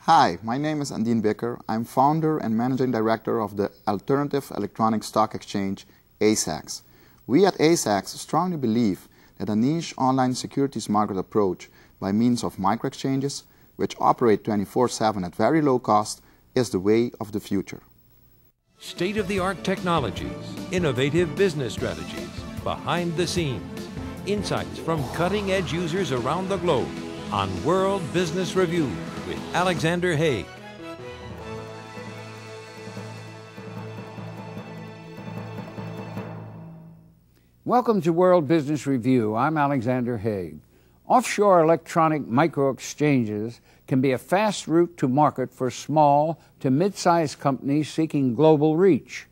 Hi, my name is Andien Bikker. I'm founder and managing director of the Alternative Electronic Stock Exchange, AESX. We at AESX strongly believe that a niche online securities market approach by means of microexchanges, which operate 24/7 at very low cost, is the way of the future. State-of-the-art technologies, innovative business strategies, behind the scenes, insights from cutting-edge users around the globe on World Business Review with Alexander Haig. Welcome to World Business Review. I'm Alexander Haig. Offshore electronic micro-exchanges can be a fast route to market for small to mid-sized companies seeking global reach.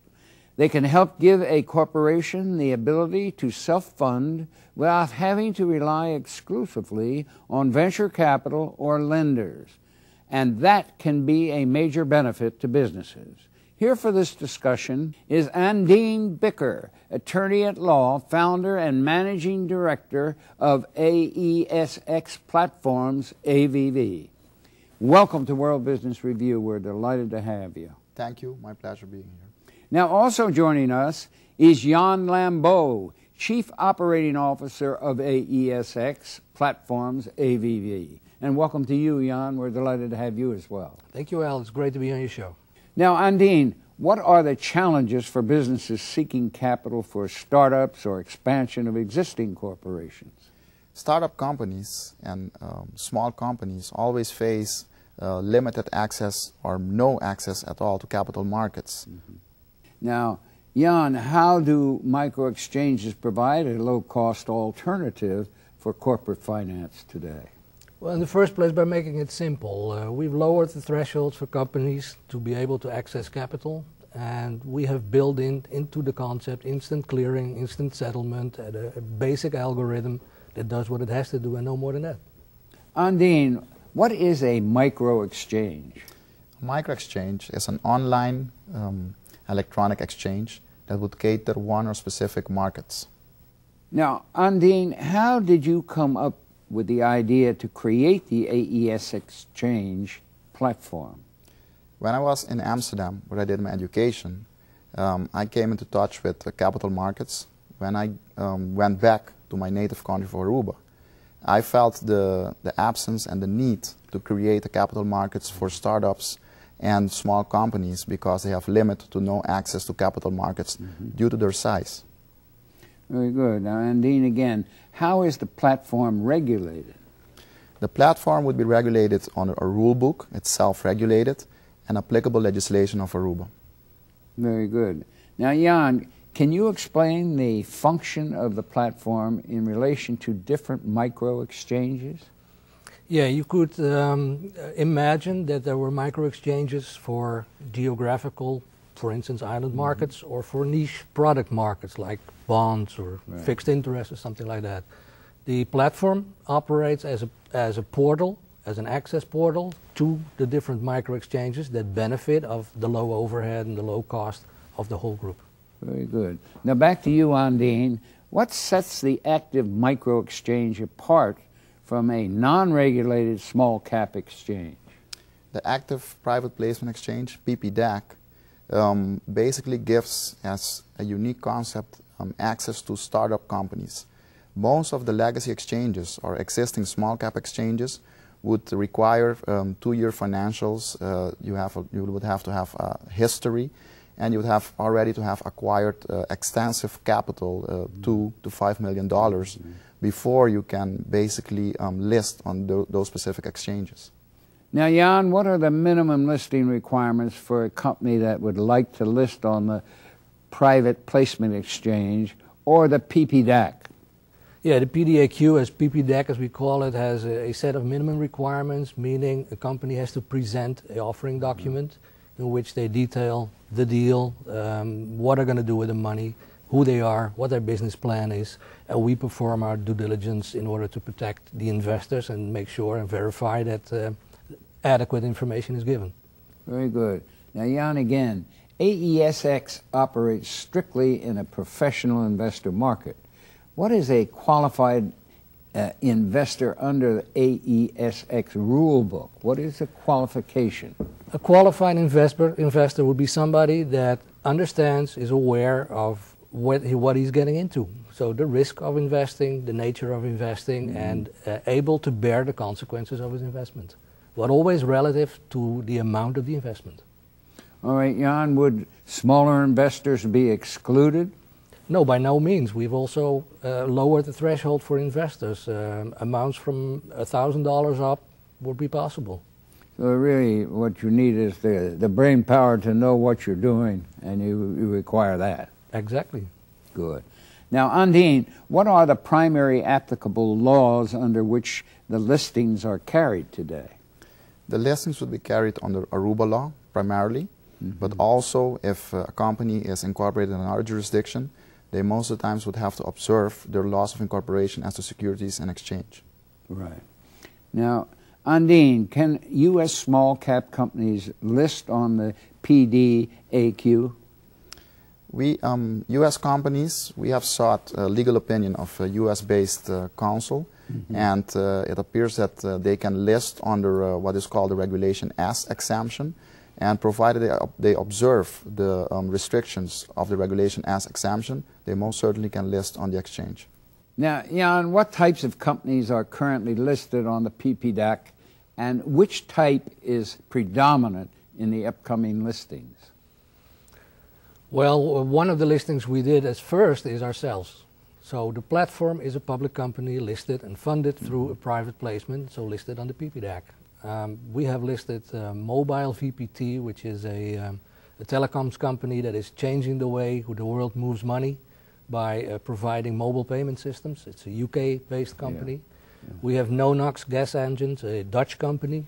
They can help give a corporation the ability to self-fund without having to rely exclusively on venture capital or lenders. And that can be a major benefit to businesses. Here for this discussion is Andien Bikker, attorney at law, founder and managing director of AESX Platforms, AVV. Welcome to World Business Review. We're delighted to have you. Thank you. My pleasure being here. Now, also joining us is Jan Lambeau, Chief Operating Officer of AESX Platforms, AVV. And welcome to you, Jan. We're delighted to have you as well. Thank you, Al. It's great to be on your show. Now, Andien, what are the challenges for businesses seeking capital for startups or expansion of existing corporations? Startup companies and small companies always face limited access or no access at all to capital markets. Mm-hmm. Now, Jan, how do micro-exchanges provide a low-cost alternative for corporate finance today? Well, in the first place, by making it simple. We've lowered the thresholds for companies to be able to access capital, and we have built into the concept instant clearing, instant settlement, and a basic algorithm that does what it has to do and no more than that. Andien, what is a micro-exchange? A micro-exchange is an online electronic exchange that would cater one or specific markets. Now, Andien, how did you come up with the idea to create the AESX Exchange platform? When I was in Amsterdam, where I did my education, I came into touch with the capital markets. When I went back to my native country for Aruba, I felt the absence and the need to create the capital markets for startups and small companies because they have limited to no access to capital markets due to their size. Very good. Now, Andien, again, how is the platform regulated? The platform would be regulated on a rule book. It's self-regulated and applicable legislation of Aruba. Very good. Now, Jan, can you explain the function of the platform in relation to different micro-exchanges? Yeah, you could imagine that there were micro-exchanges for geographical, for instance, island markets, or for niche product markets like bonds or fixed interest or something like that. The platform operates as a portal, as an access portal to the different micro-exchanges that benefit of the low overhead and the low cost of the whole group. Very good. Now back to you, Andien. What sets the active micro-exchange apart from a non-regulated small cap exchange? The active private placement exchange, PPDAC, basically gives as a unique concept access to startup companies. Most of the legacy exchanges or existing small cap exchanges would require 2-year financials. You would have to have history, and you would have already to have acquired extensive capital, $2 to $5 million, before you can basically list on those specific exchanges. Now, Jan, what are the minimum listing requirements for a company that would like to list on the private placement exchange or the PPDAC? Yeah, the PDAQ, as PPDAC as we call it, has a set of minimum requirements, meaning a company has to present an offering document in which they detail the deal, what they're going to do with the money, who they are, what their business plan is, and we perform our due diligence in order to protect the investors and make sure and verify that adequate information is given. Very good. Now, Jan, again, AESX operates strictly in a professional investor market. What is a qualified investor under the AESX rule book? What is the qualification? A qualified investor would be somebody that understands, is aware of what he's getting into. So the risk of investing, the nature of investing, and able to bear the consequences of his investment, but always relative to the amount of the investment. All right, Jan, would smaller investors be excluded? No, by no means. We've also lowered the threshold for investors. Amounts from $1,000 up would be possible. So really what you need is the brain power to know what you're doing, and you require that. Exactly. Good. Now, Undine, what are the primary applicable laws under which the listings are carried today? The listings would be carried under Aruba law primarily, but also if a company is incorporated in another jurisdiction, they most of the times would have to observe their laws of incorporation as to securities and exchange. Right. Now, Undine, can U.S. small cap companies list on the PDAQ? We, U.S. companies, we have sought legal opinion of a U.S.-based counsel, and it appears that they can list under what is called the Regulation S exemption, and provided they observe the restrictions of the Regulation S exemption, they most certainly can list on the exchange. Now, Jan, what types of companies are currently listed on the PPDAC, and which type is predominant in the upcoming listings? Well, one of the listings we did as first is ourselves. So the platform is a public company listed and funded through a private placement, so listed on the PPDAC. We have listed Mobile VPT, which is a telecoms company that is changing the way the world moves money by providing mobile payment systems. It's a UK-based company. Yeah. We have No-Nox Gas Engines, a Dutch company,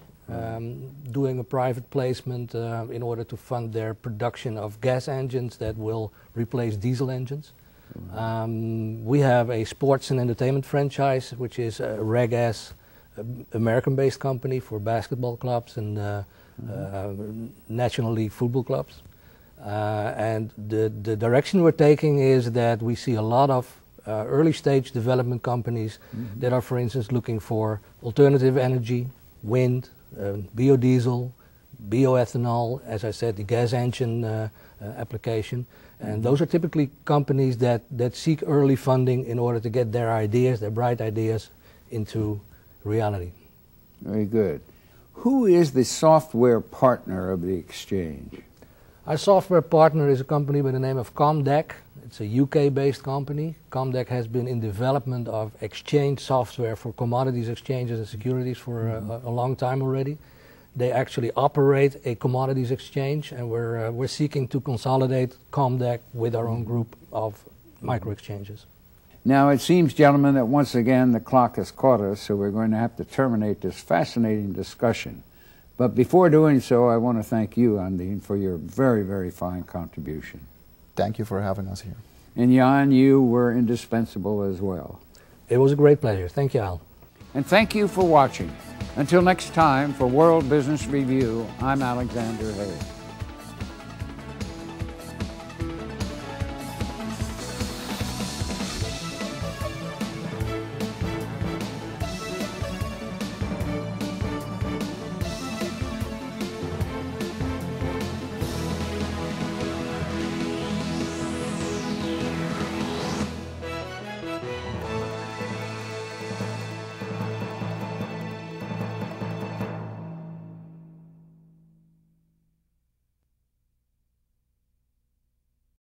doing a private placement in order to fund their production of gas engines that will replace diesel engines. We have a sports and entertainment franchise, which is Reg-S, American-based company for basketball clubs and National League football clubs. And the direction we're taking is that we see a lot of early-stage development companies that are, for instance, looking for alternative energy, wind, biodiesel, bioethanol, as I said, the gas engine application. And those are typically companies that seek early funding in order to get their ideas, their bright ideas, into reality. Very good. Who is the software partner of the exchange? Our software partner is a company by the name of Comdeck. It's a UK-based company. Comdeck has been in development of exchange software for commodities exchanges and securities for a long time already. They actually operate a commodities exchange, and we're seeking to consolidate Comdeck with our own group of micro exchanges. Now, it seems, gentlemen, that once again the clock has caught us, so we're going to have to terminate this fascinating discussion. But before doing so, I want to thank you, Undine, for your very, very fine contribution. Thank you for having us here. And Jan, you were indispensable as well. It was a great pleasure. Thank you, Al. And thank you for watching. Until next time, for World Business Review, I'm Alexander Haig.